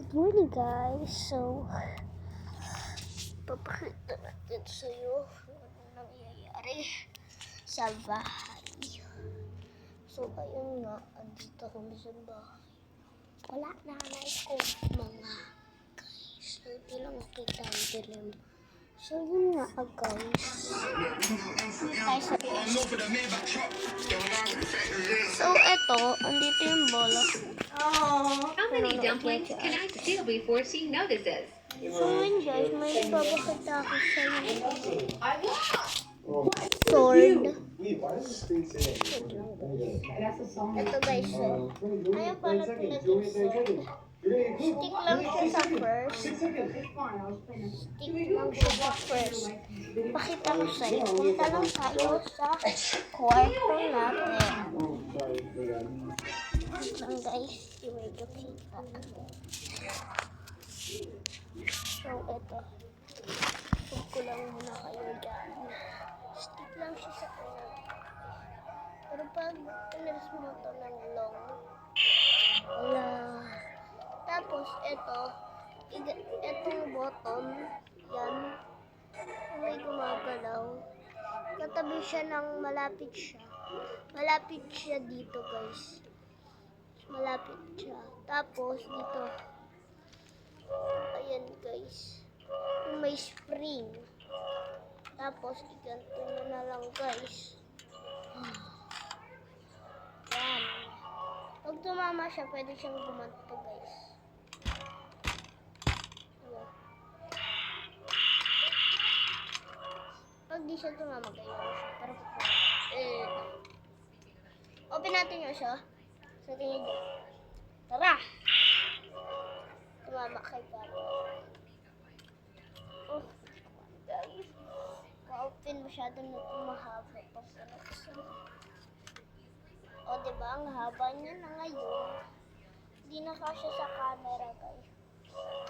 Good morning guys. So, papakita natin sa'yo kung ano nangyayari sa bahay. So, ayun nga, andito kami sa bahay. Wala nanay ko mga guys. So, hindi lang makita ang dilim. So, yun nga guys. So, eto, andito yung bola. How many dumplings can I steal before she notices? So yun guys, may papakita ako sa inyo. Sword. Ito guys, so. Ayaw pala pinaging sword. Stick lang siya sa first. Stick lang siya sa first. Pakita ko sa iyo. Punta lang tayo sa kwarto natin. Lang guys, yung medyo kita. So, eto. Huwag ko lang muna kayo dyan. Stick lang siya sa kanya. Pero pag pinaras mo ito ng long, wala. Tapos, eto. Etong bottom, yan. May gumagalaw. Katabi siya ng malapit siya. Malapit siya dito, guys. Malapit siya. Tapos, dito. Ayan guys, may spring. Tapos iganto nyo na lang guys. Yan. Pag tumama siya, pwede siyang gumanto guys. Ayan. Pag di siya tumama, ganyan siya. Pero open natin nyo siya. Sa tingin nyo. Tara! Tumama kay Papa. Oh, guys. Ma-open masyado na mahaba pa sa nakasal. O, diba? Ang haba niya na ngayon. Hindi na kasya sa camera, guys.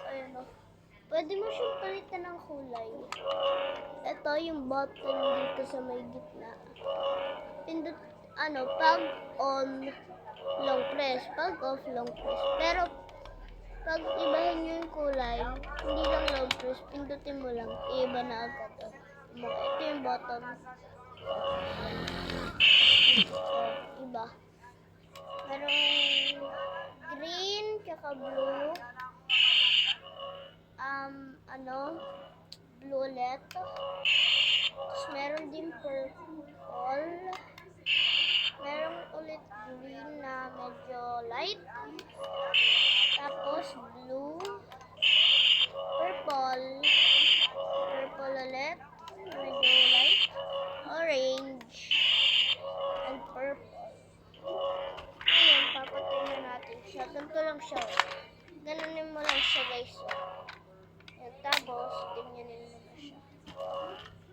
Ayun o. Pwede mo siyang palitan ng kulay. Ito yung button dito sa may gitna. Pindot, pag on, long press. Pag off, long press. Pero, pag ibahin nyo yung kulay, hindi lang long press, pindutin mo lang, iba na agad. Ito yung button. Iba. Merong green, tsaka blue. Blue ulit. Tapos meron din purple. Merong ulit green na medyo light. Tapos blue, purple ulit, medyo light, orange, and purple. Ayan, papatay na natin siya. Ganito lang siya. Ganonin mo lang siya guys. Ayan, tapos, ganyanin mo na siya.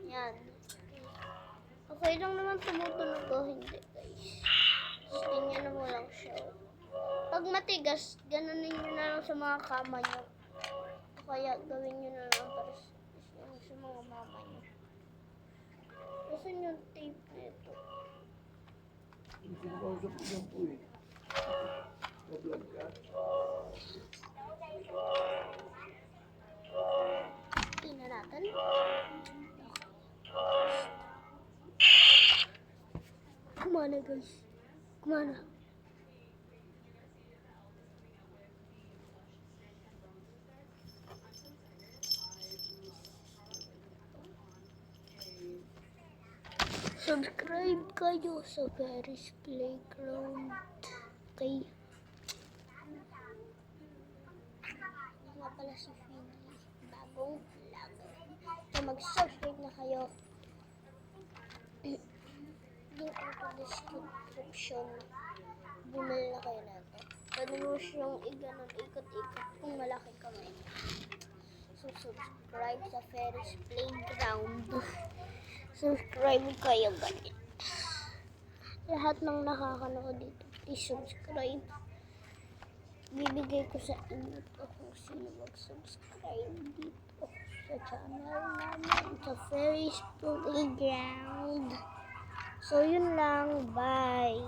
Yan. Okay lang naman tumutunog ko, hindi guys. Ganyanin mo lang siya. Pag matigas, ganonin nyo na lang sa mga kama nyo. Kaya gawin nyo na lang para sa mga mama nyo. Saan yung tape nito? Tingnan natin. Kumana guys. Kumana. Subscribe kayo sa Very's Playground. Okay. Nga pala si Philly. Bagong vlog. So mag-subscribe na kayo. Link into description. Bumili na kayo natin. Pwede mo siyang ikot-ikot kung malaki kamay. So subscribe sa Very's Playground. Subscribe kayo ganyan. Lahat ng nakakanood dito, please subscribe. Bibigay ko sa inyo to kung sino mag-subscribe dito sa channel namin, sa Very's Playground. So yun lang, bye.